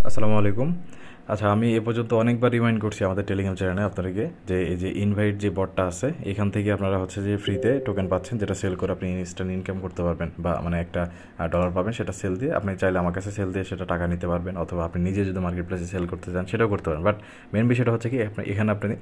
আসসালামু আলাইকুম। আচ্ছা, আমি এ পর্যন্ত অনেকবার রিমাইন্ড করছি আমাদের টেলিগ্রাম চ্যানেলে আপনাদেরকে যে এই যে ইনভাইট যে বটটা আছে এখান থেকে আপনারা হচ্ছে যে ফ্রিতে টোকেন পাচ্ছেন, যেটা সেল করে আপনি ইনস্ট্যান্ট ইনকাম করতে পারবেন বা মানে একটা ডলার পাবেন। সেটা সেল দিয়ে আপনি চাইলে আমার কাছে সেল দিয়ে সেটা টাকা নিতে পারবেন, অথবা আপনি নিজে যদি মার্কেট প্লেসে সেল করতে চান সেটাও করতে পারেন। বাট মেন বিষয়টা হচ্ছে কি, এখানে আপনি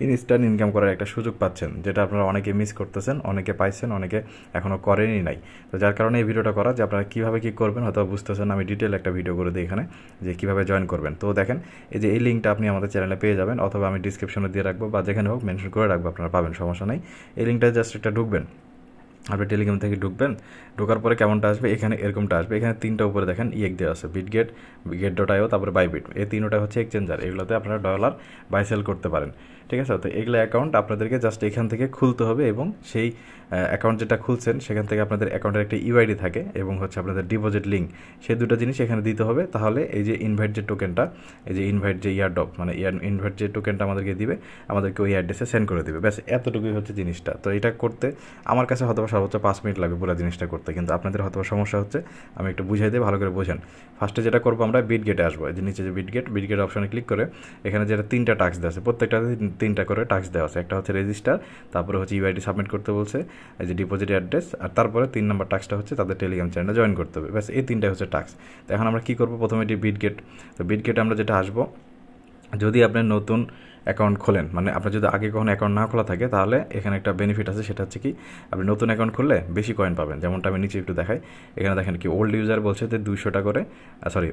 ইনস্ট্যান্ট ইনকাম করার একটা সুযোগ পাচ্ছেন, যেটা আপনারা অনেকে মিস করতেছেন, অনেকে পাইছেন, অনেকে এখনও করেনই নাই। তো যার কারণে এই ভিডিওটা করা যে আপনারা কীভাবে কী করবেন হয়তো বুঝতেছেন। আমি ডিটেল একটা ভিডিও করে দিই এখানে যে কীভাবে জয়েন করবেন। তো দেখেন, এই যে এই লিঙ্কটা আপনি আমাদের চ্যানেলে পেয়ে যাবেন, অথবা আমি ডিসক্রিপশনে দিয়ে রাখবো বা যেখানে হোক মেনশন করে রাখবো, আপনারা পাবেন, সমস্যা নেই। এই লিঙ্কটা জাস্ট একটা ঢুকবেন, আপনি টেলিগ্রাম থেকে ঢুকবেন। ঢোকার পরে কেমনটা আসবে, এখানে এরকমটা আসবে। এখানে তিনটা উপরে দেখেন ইয়েক দেওয়া আছে, বিটগেট, গেট.io, তারপরে বাইবিট। এই তিনটা হচ্ছে এক্সচেঞ্জার, এগুলোতে আপনারা ডলার বাই সেল করতে পারেন। ঠিক আছে, তো এগুলো অ্যাকাউন্ট আপনাদেরকে জাস্ট এখান থেকে খুলতে হবে, এবং সেই অ্যাকাউন্ট যেটা খুলছেন সেখান থেকে আপনাদের অ্যাকাউন্টের একটা ইউআইডি থাকে এবং হচ্ছে আপনাদের ডিপোজিট লিঙ্ক, সেই দুটো জিনিস এখানে দিতে হবে। তাহলে এই যে ইনভাইট যে টোকেনটা, এই যে ইনভাইট যে ইয়ারড্রপ মানে ইনভাইট যে টোকেনটা আমাদেরকে দিবে, আমাদেরকে ওই অ্যাড্রেসে সেন্ড করে দেবে। ব্যাস এতটুকুই হচ্ছে জিনিসটা। তো এটা করতে আমার কাছে হয়তো সর্বোচ্চ 5 মিনিট লাগবে পুরো জিনিসটা করতে, কিন্তু আপনাদের হয়তো সমস্যা হচ্ছে। আমি একটু বুঝাই দিই, ভালো করে বোঝেন। ফার্স্টে যেটা করবো, আমরা বিটগেটে আসবো। এই যে নিচে যে বিটগেট অপশনে ক্লিক করে এখানে যেটা 3টা টাস্ক দেওয়া আছে, প্রত্যেকটা 3টা করে টাস্ক দেওয়া আছে। একটা হচ্ছে রেজিস্টার, তারপরে হচ্ছে ইউআইডি সাবমিট করতে বলছে, এই যে ডিপোজিট অ্যাড্রেস, আর তারপরে 3 নম্বর টাস্কটা হচ্ছে তাদের টেলিগ্রাম চ্যানেলে জয়েন করতে হবে। ব্যাস এই 3টাই হচ্ছে টাস্ক। তো এখন আমরা কী করবো, প্রথমে এটি বিটগেট। তো বিটগেটে আমরা যেটা আসবো, যদি আপনি নতুন অ্যাকাউন্ট খোলেন, মানে আপনার যদি আগে কখনো অ্যাকাউন্ট না খোলা থাকে, তাহলে এখানে একটা বেনিফিট আছে। সেটা হচ্ছে কি, আপনি নতুন অ্যাকাউন্ট খুললে বেশি কয়েন পাবেন। যেমনটা আমি নিচে একটু দেখাই, এখানে দেখেন কি, ওল্ড ইউজার বলছে যে 200টা করে,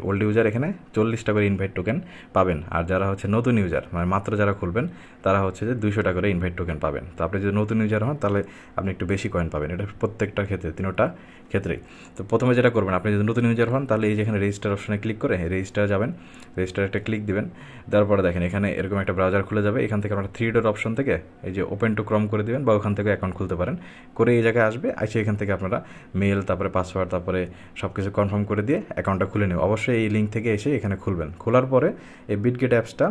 ওল্ড ইউজার এখানে 40টা করে ইনভাইট টোকেন পাবেন। আর যারা হচ্ছে নতুন ইউজার, মানে মাত্র যারা খুলবেন, তারা হচ্ছে যে 200টা করে ইনভাইট টোকেন পাবেন। তো আপনি যদি নতুন ইউজার হন, তাহলে আপনি একটু বেশি কয়েন পাবেন। এটা প্রত্যেকটার ক্ষেত্রে, 3টা ক্ষেত্রেই। তো প্রথমে যেটা করবেন, আপনি যদি নতুন ইউজার হন, তাহলে এই যেখানে রেজিস্টার অপশনে ক্লিক করে রেজিস্টার যাবেন, রেজিস্টার একটা ক্লিক দিবেন। তারপরে দেখেন এখানে এরকম একটা ব্রাউজার খুলে যাবে। এখান থেকে আপনারা 3 ডট অপশন থেকে এই যে ওপেন টু ক্রম করে দিবেন, বা ওখান থেকে অ্যাকাউন্ট খুলতে পারেন। করে এই জায়গায় আসবে, আসে এখান থেকে আপনারা মেল, তারপরে পাসওয়ার্ড, তারপরে সব কিছু কনফার্ম করে দিয়ে অ্যাকাউন্টটা খুলে নেবেন। অবশ্যই এই লিঙ্ক থেকে এসে এখানে খুলবেন। খোলার পরে এই বিটগেট অ্যাপসটা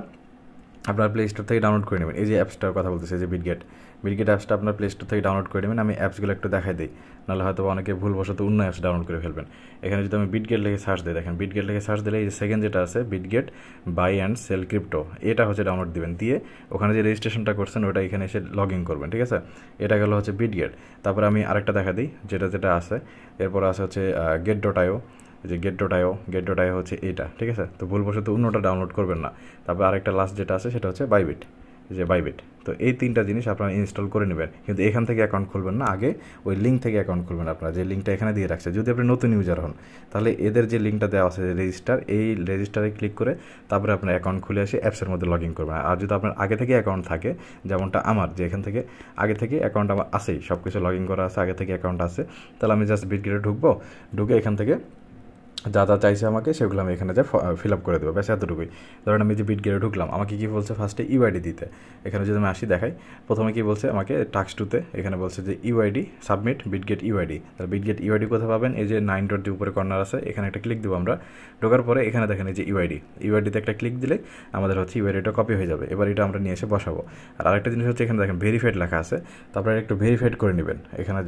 আপনার প্লে স্টোর থেকে ডাউনলোড করে নেবেন। এই যে অ্যাপসটার কথা বলতেছে, যে বিটগেট অ্যাপসটা আপনার প্লে স্টোর থেকে ডাউনলোড করে নেবেন। আমি অ্যাপসগুলো একটু দেখাই দিই, নাহলে হয়তো অনেকে ভুলবশত অন্য অ্যাপস ডাউনলোড করে ফেলবেন। এখানে যদি আমি বিটগেট লিখে সার্চ দিই, দেখেন বিটগেট লিখে সার্চ দিলে এই যে সেকেন্ড যেটা আছে, Bitget buy and sell crypto, এটা হচ্ছে ডাউনলোড দিবেন। দিয়ে ওখানে যে রেজিস্ট্রেশনটা করছেন ওটা এখানে এসে লগ ইন করবেন। ঠিক আছে, এটা গেলো হচ্ছে বিটগেট। তারপরে আমি আরেকটা দেখা দিই, যেটা আছে, এরপর আছে হচ্ছে গেট.io। যে গেট.io হচ্ছে এটা। ঠিক আছে, তো ভুলবশত অন্যটা ডাউনলোড করবেন না। তারপর আরেকটা লাস্ট যেটা আছে সেটা হচ্ছে বাইবিট, যে বাইবিট। তো এই 3টা জিনিস আপনারা ইনস্টল করে নেবেন, কিন্তু এখান থেকে অ্যাকাউন্ট খুলবেন না, আগে ওই লিঙ্ক থেকে অ্যাকাউন্ট খুলবেন। আপনারা যে লিঙ্কটা এখানে দিয়ে রাখছে, যদি আপনি নতুন ইউজার হন, তাহলে এদের যে লিঙ্কটা দেওয়া আছে রেজিস্টার, এই রেজিস্টারে ক্লিক করে তারপরে আপনার অ্যাকাউন্ট খুলে এসে অ্যাপসের মধ্যে লগ ইন করবেন। আর যদি আপনার আগে থেকে অ্যাকাউন্ট থাকে, যেমনটা আমার, যে এখান থেকে আগে থেকে অ্যাকাউন্ট আমার আছেই, সব কিছু লগ ইন করা আছে, আগে থেকে অ্যাকাউন্ট আছে, তাহলে আমি জাস্ট বিটগেটে ঢুকবো। ঢুকে এখান থেকে যা যা চাইছে আমাকে সেগুলো আমি এখানে যা ফিল আপ করে দেবো। ব্যাস এতটুকুই। ধরেন আমি যে বিটগেটে ঢুকলাম, আমাকে কী বলছে, ফার্স্টে ইউআইডি দিতে। এখানে যদি আমি আসি দেখাই, প্রথমে কী বলছে আমাকে টাস্ক 2তে, এখানে বলছে যে ইউআইডি সাবমিট বিটগেট ইউআইডি। তাহলে বিটগেট ইউআইডি কোথায় পাবেন, এই যে 9 ডট যে উপরে কর্নার আছে, এখানে একটা ক্লিক দেবো আমরা। ঢোকার পরে এখানে দেখেন এই যে ইউআইডিতে একটা ক্লিক দিলে আমাদের হচ্ছে ইউআইডিটা কপি হয়ে যাবে। এবার এটা আমরা নিয়ে এসে বসাবো। আর আরেকটা জিনিস হচ্ছে, এখানে দেখেন ভেরিফাইড লেখা আছে, তারপরে একটু ভেরিফাইড করে নেবেন। এখানে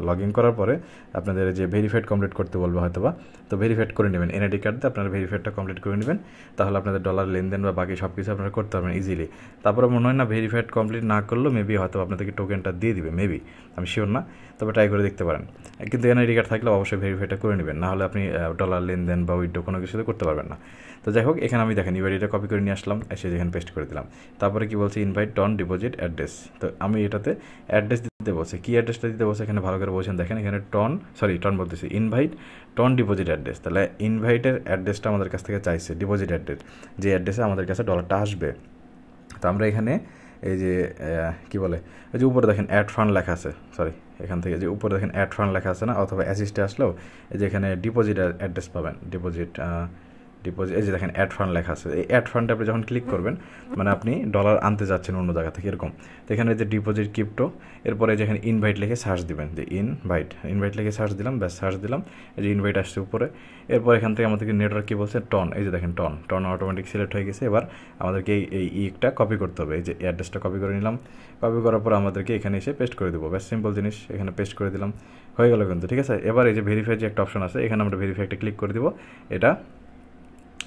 লগ ইন করার পরে আপনাদের যে ভেরিফাইড কমপ্লিট করতে বলবো হয়তো বা, তো ভেরিফাইড করে নেবেন। এনআইডি কার্ড দিয়ে আপনারা ভেরিফাইডটা কমপ্লিট করে নেবেন, তাহলে আপনাদের ডলার লেনদেন বা বাকি সব কিছু আপনারা করতে পারবেন ইজিলি। তারপরে মনে হয় না ভেরিফাইড কমপ্লিট না করলেও মেবি হয়তো আপনাদেরকে টোকেনটা দিয়ে দিবে, মেবি, আমি শিওর না, তবে ট্রাই করে দেখতে পারেন। কিন্তু এনআইডি কার্ড থাকলে অবশ্যই ভেরিফাইডটা করে নেবেন, নাহলে আপনি ডলার লেনদেন বা উইথড্র কোনো কিছুতে করতে পারবেন না। তো যাই হোক, এখানে আমি দেখেন ইউআইডিটা কপি করে নিয়ে আসলাম, এসে যেখানে পেস্ট করে দিলাম। তারপরে কি বলছে, ইনভাইট টন ডিপোজিট অ্যাড্রেস। তো আমি এটাতে অ্যাড্রেস দিতে বলছে, কী অ্যাড্রেসটা দিতে বলছে এখানে ভালো করে বলছেন। দেখেন এখানে টন বলতেছি, ইনভাইট টন ডিপোজিট অ্যাড্রেস। তাহলে ইনভাইটের অ্যাড্রেসটা আমাদের কাছ থেকে চাইছে, ডিপোজিট অ্যাড্রেস, যে অ্যাড্রেসে আমাদের কাছে ডলারটা আসবে। তো আমরা এখানে এই যে কী বলে, এই যে উপরে দেখেন অ্যাড ফান্ড লেখা আছে, এখান থেকে যে উপরে দেখেন অ্যাড ফান্ড লেখা আছে না, অথবা অ্যাসিস্টে আসলেও এই যে এখানে ডিপোজিট অ্যাড্রেস পাবেন, ডিপোজিট, এই যে দেখেন অ্যাড ফান্ড লেখা আছে। এই অ্যাড ফান্ডে আপনি যখন ক্লিক করবেন, মানে আপনি ডলার আনতে যাচ্ছেন অন্য জায়গা থেকে, এরকম। তো এখানে যে ডিপোজিট ক্রিপ্টো, এরপরে যেখানে ইনভাইট লিখে সার্চ দিবেন, যে ইনভাইট লিখে সার্চ দিলাম, ব্যাস সার্চ দিলাম, এই যে ইনভাইট আসছে উপরে। এরপর এখান থেকে আমাদেরকে নেটওয়ার্ক কী বলছে, টন, এই যে দেখেন টন অটোমেটিক সিলেক্ট হয়ে গেছে। এবার আমাদেরকে এই ইটা কপি করতে হবে, এই যে অ্যাড্রেসটা কপি করে নিলাম। কপি করার পর আমাদেরকে এখানে এসে পেস্ট করে দেবো, ব্যাস সিম্পল জিনিস, এখানে পেস্ট করে দিলাম, হয়ে গেল কিন্তু। ঠিক আছে, এবার এই যে ভেরিফাই যে একটা অপশন আছে, এখানে আমরা ভেরিফাই একটা ক্লিক করে দিব। এটা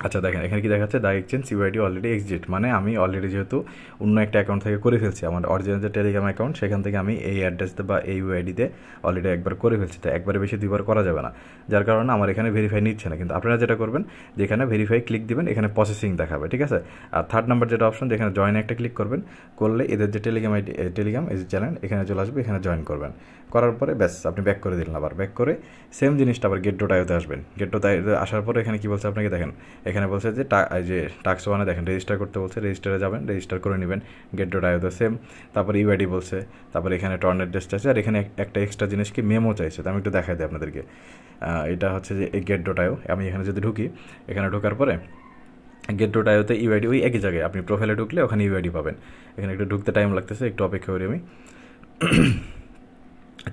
আচ্ছা দেখেন এখানে কি দেখাচ্ছে, the exchange UID already exit, মানে আমি অলরেডি যেহেতু অন্য একটা অ্যাকাউন্ট থেকে করে ফেলছি, আমার অরিজিনাল যে টেলিগ্রাম অ্যাকাউন্ট সেখান থেকে আমি এই অ্যাড্রেসতে বা এই ইউআইডিতে অলরেডি একবার করে ফেলছি, তো একবারে বেশি দুইবার করা যাবে না, যার কারণে আমার এখানে ভেরিফাই নিচ্ছে না। কিন্তু আপনারা যেটা করবেন, যেখানে ভেরিফাই ক্লিক দিবেন এখানে প্রসেসিং দেখাবে, ঠিক আছে। আর থার্ড নাম্বার যেটা অপশন, যেখানে জয়েন একটা ক্লিক করবেন, করলে এদের যে টেলিগ্রাম আইডি টেলিগ্রাম এই যে চ্যানেল এখানে চলে আসবে, এখানে জয়েন করবেন, করার পরে ব্যাস আপনি ব্যাক করে দিলেন। আবার ব্যাক করে সেম জিনিসটা আবার গেট.ioতে আসবেন। গেট.ioতে আসার পরে এখানে কি বলছে আপনাকে দেখেন, এখানে বলছে যে টাস্ক ওয়ানে দেখেন রেজিস্টার করতে বলছে, রেজিস্টারে যাবেন, রেজিস্টার করে নেবেন গেট.ioতে সেম। তারপরে ইউআইডি বলছে, তারপরে এখানে টর্ন অ্যাড্রেস চাইছে, আর এখানে একটা এক্সট্রা জিনিস কি মেমো চাইছে, তো আমি একটু দেখাই দিই আপনাদেরকে। এটা হচ্ছে যে এই গেট.io, আমি এখানে যদি ঢুকি, এখানে ঢোকার পরে গেট.ioতে ইউআইডি ওই একই জায়গায়, আপনি প্রোফাইলে ঢুকলে ওখানে ইউআইডি পাবেন। এখানে একটু ঢুকতে টাইম লাগতেছে, একটু অপেক্ষা করি আমি।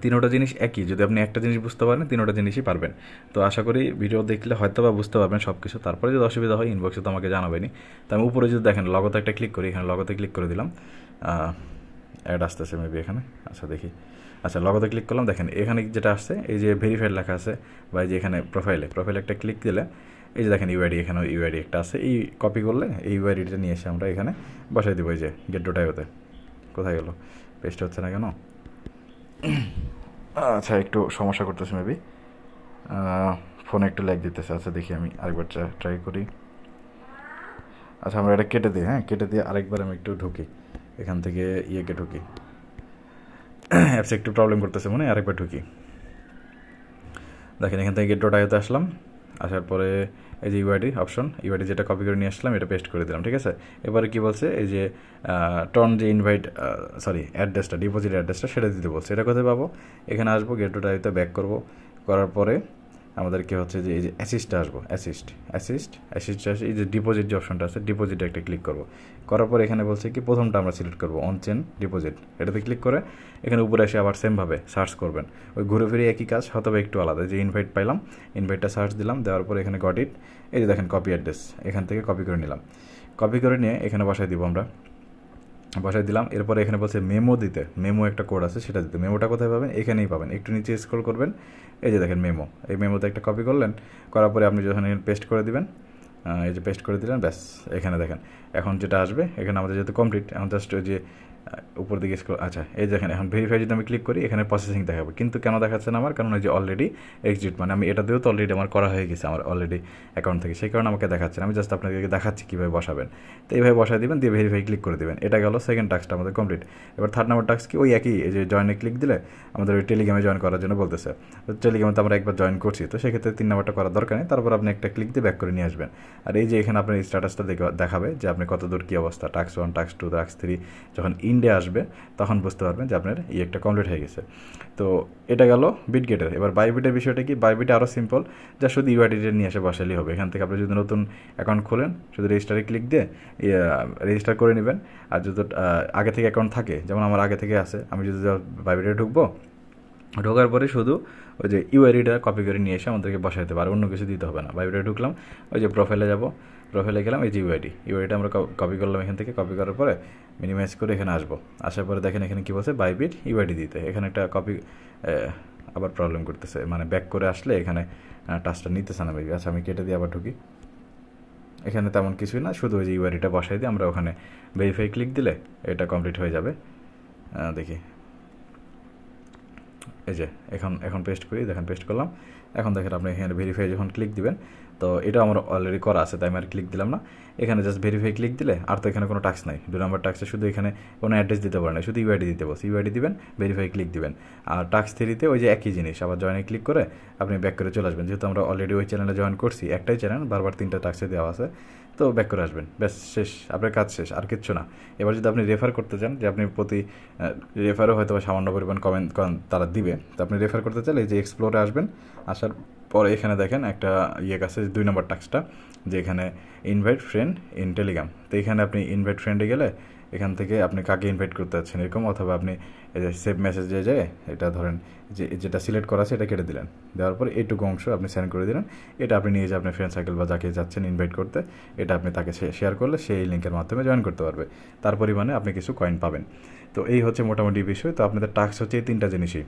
তিনোটা জিনিস একই, যদি আপনি একটা জিনিস বুঝতে পারেন তিনোটা জিনিসই পারবেন। তো আশা করি ভিডিও দেখলে হয়তো বা বুঝতে পারবেন সব কিছু। তারপরে যদি অসুবিধা হয় ইনবক্সে তো আমাকে জানাবেনি। তো আমি উপরে যদি দেখেন লগতে একটা ক্লিক করি, এখানে লগতে ক্লিক করে দিলাম, অ্যাড আসতেছে মেবি এখানে, আচ্ছা দেখি। আচ্ছা লগতে ক্লিক করলাম, দেখেন এখানে যেটা আসছে এই যে ভেরিফাইড লেখা আছে, বা এই যে এখানে প্রোফাইলে একটা ক্লিক দিলে এই যে দেখেন ইউআইডি, এখানে ইউআইডি একটা আছে, এই কপি করলে এই ইউআইডিটা নিয়ে এসে আমরা এখানে বসাই দেবো এই যে গেট.ioতে। কোথায় গেল, পেস্ট হচ্ছে না কেন? আচ্ছা একটু সমস্যা করতেছে মেবি, ফোনে একটু ল্যাগ দিতেছে। আচ্ছা দেখি আমি আরেকবার ট্রাই করি। আচ্ছা আমরা এটা কেটে দিই, হ্যাঁ কেটে দিয়ে আরেকবার আমি একটু ঢুকি, এখান থেকে ইয়েকে ঢুকি, অ্যাপসে একটু প্রবলেম করতেছে মনে হয়, আরেকবার ঢুকি। দেখেন এখান থেকে গেট.ioতে আসলাম, আসার পরে এই যে ইউআইডি অপশন, ইউআইডি যেটা কপি করে নিয়ে আসলাম এটা পেস্ট করে দিলাম, ঠিক আছে। এবারে কি বলছে, এই যে টর্ন যে ইনভাইট অ্যাড্রেসটা, ডিপোজিট অ্যাড্রেসটা সেটা দিতে বলছে। এটা কোথায় পাবো, এখানে আসবো গেট.ioতে ব্যাক করবো, করার পরে আমাদের কি হচ্ছে যে এই যে অ্যাসিস্টে আসবো, অ্যাসিস্ট আসে, এই যে ডিপোজিট যে অপশনটা আছে ডিপোজিটে একটা ক্লিক করবো, করার পর এখানে বলছে কি প্রথমটা আমরা সিলেক্ট করবো অন চেন ডিপোজিট, এটাতে ক্লিক করে এখানে উপরে এসে আবার সেমভাবে সার্চ করবেন, ওই ঘুরে ফিরে একই কাজ, হয়তো একটু আলাদা। যে ইনভাইট পাইলাম, ইনভাইটটা সার্চ দিলাম, দেওয়ার পরে এখানে গট ইট, এই যে দেখেন কপি অ্যাড্রেস, এখান থেকে কপি করে নিলাম, কপি করে নিয়ে এখানে বসাই দিব আমরা, বসাই দিলাম। এরপরে এখানে বলছে মেমো দিতে, মেমো একটা কোড আছে সেটা দিতে, মেমোটা কোথায় পাবেন, এখানেই পাবেন, একটু নিচে স্ক্রল করবেন, এই যে দেখেন মেমো, এই মেমোতে একটা কপি করলেন, করার পরে আপনি যখন পেস্ট করে দিবেন, এই যে পেস্ট করে দিলেন, ব্যাস এখানে দেখেন এখন যেটা আসবে, এখানে আমাদের যেহেতু কমপ্লিট, এখন জাস্ট ওই যে উপর দিকে স্ক্রল, আচ্ছা এই দেখেন এখন ভেরিফাই যদি আমি ক্লিক করি এখানে প্রসেসিং দেখাবে, কিন্তু কেন দেখাচ্ছে না আমার, কারণ ওই যে অলরেডি এক্সিট, মানে আমি এটা দিয়েও তো অলরেডি আমার করা হয়ে গেছে আমার অলরেডি অ্যাকাউন্ট থেকে, সেই কারণে আমাকে দেখাচ্ছে না। আমি জাস্ট আপনাদেরকে দেখাচ্ছি কীভাবে বসাবেন, তো এইভাবে বসাই দিবেন, দিয়ে ভেরিফাই ক্লিক করে দেবেন। এটা গেল সেকেন্ড টাস্কটা আমাদের কমপ্লিট। এবার থার্ড নাম্বার টাস্ক কি, ওই একই, এই যে জয়েনে ক্লিক দিলে আমাদের ওই টেলিগ্রামে জয়েন করার জন্য বলতেছে, তো টেলিগ্রামে তো আমরা একবার জয়েন করছি, তো সেক্ষেত্রে 3 নাম্বারটা করার দরকার নেই, তারপর আপনি একটা ক্লিক দিয়ে ব্যাক করে নিয়ে আসবেন। আর এই যে এখানে আপনার স্ট্যাটাসটা দেখাবে যে আপনি কত দূর কী অবস্থা, টাস্ক 1 টাস্ক 2 টাস্ক 3, যখন ইন্ডিয়া আসবে তখন বুঝতে পারবেন যে আপনার একটা কমপ্লিট হয়ে গেছে। তো এটা গেল বিটগেটের। এবার বাইবিটের বিষয়টা কি, বাইবিটে আরও সিম্পল, যা শুধু ইউআইডিটা নিয়ে এসে বসালেই হবে। এখান থেকে আপনি যদি নতুন অ্যাকাউন্ট খোলেন শুধু রেজিস্টারে ক্লিক দিয়ে রেজিস্টার করে নেবেন। আর যদি আগে থেকে অ্যাকাউন্ট থাকে, যেমন আমার আগে থেকে আছে, আমি যদি বাইবিটে ঢুকবো, ঢোকার পরে শুধু ওই যে ইউআইডিটা কপি করে নিয়ে এসে আমাদেরকে বসাইতে পারে, অন্য কিছু দিতে হবে না। বাইবিটে ঢুকলাম, ওই যে প্রোফাইলে যাব, প্রোফাইলে গেলাম, এই যে ইউআইডিটা আমরা কপি করলাম, এখান থেকে কপি করার পরে মিনিমাইজ করে এখানে আসবো, আসার পরে দেখেন এখানে কী বলছে, বাইবিট ইউআইডি দিতে, এখানে একটা কপি আবার প্রবলেম করতেছে, মানে ব্যাক করে আসলে এখানে টাচটা নিতেছে না। আচ্ছা আমি কেটে দিয়ে আবার ঢুকি, এখানে তেমন কিছুই না, শুধু ওই যে ইউআইডিটা বসাই দিয়ে আমরা ওখানে ভেরিফাই ক্লিক দিলে এটা কমপ্লিট হয়ে যাবে। দেখি এই যে এখন পেস্ট করি, দেখেন পেস্ট করলাম, এখন দেখেন আপনি এখানে ভেরিফাই যখন ক্লিক দিবেন, তো এটা আমার অলরেডি করা আছে তাই আমি আর ক্লিক দিলাম না, এখানে জাস্ট ভেরিফাই ক্লিক দিলে আর তো এখানে কোনো টাস্ক নাই, 2 নম্বর টাস্কে শুধু এখানে কোনো অ্যাড্রেস দিতে পারেন না, শুধু ইউআইডি দিতে বলছে, ইউআইডি দিবেন, ভেরিফাই ক্লিক দিবেন। আর টাস্ক 3-তে ওই যে একই জিনিস, আবার জয়েনে ক্লিক করে আপনি ব্যাক করে চলে আসবেন, যেহেতু আমরা অলরেডি ওই চ্যানেলে জয়েন করছি, একটাই চ্যানেল, বারবার 3টা টাস্কে দেওয়া আছে, তো ব্যাক করে আসবেন, ব্যাস শেষ, আপনার কাজ শেষ, আর কিচ্ছু না। এবার যদি আপনি রেফার করতে চান, যে আপনি প্রতি রেফারও হয়তো সামান্য পরিমাণ কমেন্ট তারা দিবে, তো আপনি রেফার করতে চাইলে এই যে এক্সপ্লোরে আসবেন, আসার পরে এখানে দেখেন একটা কাছে 2 নম্বর টাস্কটা, যে এখানে ইনভাইট ফ্রেন্ড ইন টেলিগ্রাম, তো এখানে আপনি ইনভাইট ফ্রেন্ডে গেলে এখান থেকে আপনি কাকে ইনভাইট করতে চাচ্ছেন এরকম, অথবা আপনি এই যে সেভ মেসেজে যায়, এটা ধরেন যে যেটা সিলেক্ট করা আছে এটা কেটে দিলেন, দেওয়ার পর এইটুকু অংশ আপনি সেন্ড করে দিলেন, এটা আপনি নিয়ে যে আপনার ফ্রেন্ড সার্কেল বা যাকে যাচ্ছেন ইনভাইট করতে, এটা আপনি তাকে শেয়ার করলে সেই লিঙ্কের মাধ্যমে জয়েন করতে পারবে, তার পরিমাণে আপনি কিছু কয়েন পাবেন। তো এই হচ্ছে মোটামুটি বিষয়। তো আপনাদের টাস্ক হচ্ছে এই 3টা জিনিসই,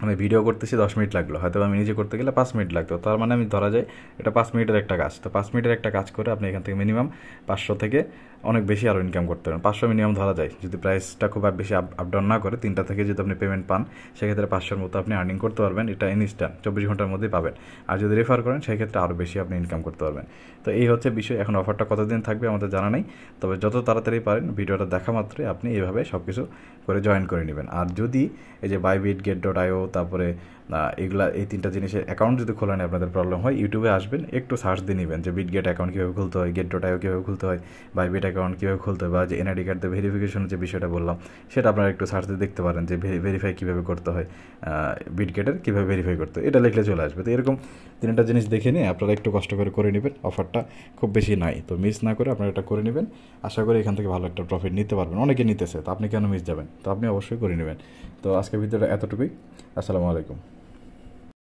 আমি ভিডিও করতেছি 10 মিনিট লাগলো, হয়তো আমি নিজে করতে গেলে 5 মিনিট লাগতো, তার মানে আমি ধরা যায় এটা 5 মিনিটের একটা কাজ। তো 5 মিনিটের একটা কাজ করে আপনি এখান থেকে মিনিমাম 500 থেকে অনেক বেশি আরও ইনকাম করতে পারেন। 500 মিনিমাম ধরা যায়, যদি প্রাইসটা খুব বেশি আপ ডাউন না করে, 3টা থেকে যদি আপনি পেমেন্ট পান সেক্ষেত্রে 500-র মতো আপনি আর্নিং করতে পারবেন, এটা ইনস্ট্যান্ট 24 ঘন্টার মধ্যেই পাবেন। আর যদি রেফার করেন সেক্ষেত্রে আরও বেশি আপনি ইনকাম করতে পারবেন। তো এই হচ্ছে বিষয়। এখন অফারটা কতদিন থাকবে আমাদের জানা নেই, তবে যত তাড়াতাড়ি পারেন ভিডিওটা দেখা মাত্রই আপনি এইভাবে সব কিছু করে জয়েন করে নেবেন। আর যদি এই যে বাইবিট, get.io, তারপরে এগুলা, এই 3টা জিনিসের অ্যাকাউন্ট যদি খোলা নেই আপনাদের প্রবলেম হয়, ইউটিউবে আসবেন, একটু সার্চ দিয়ে নেবেন যে বিটগেট অ্যাকাউন্ট কীভাবে খুলতে হয়, get.io কীভাবে খুলতে হয়, বাইবিট অ্যাকাউন্ট কীভাবে খুলতে হয়, বা যে এনআইডি কার্ড দিয়ে ভেরিফিকেশনের যে বিষয়টা বললাম সেটা আপনারা একটু সার্চ দিয়ে দেখতে পারেন যে ভেরিফাই কীভাবে করতে হয়, বিটগেটের কীভাবে ভেরিফাই করতে হয়, এটা লিখলে চলে আসবে। তো এরকম 3টা জিনিস দেখে নিয়ে আপনারা একটু কষ্ট করে নেবেন। অফারটা খুব বেশি নাই, তো মিস না করে আপনারা এটা করে নেবেন। আশা করি এখান থেকে ভালো একটা প্রফিট নিতে পারবেন। অনেকে নিতেছে, তো আপনি কেন মিস যাবেন? তো আপনি অবশ্যই করে নেবেন। তো আজকের ভিডিওটা এতটুকুই। আসসালামু আলাইকুম।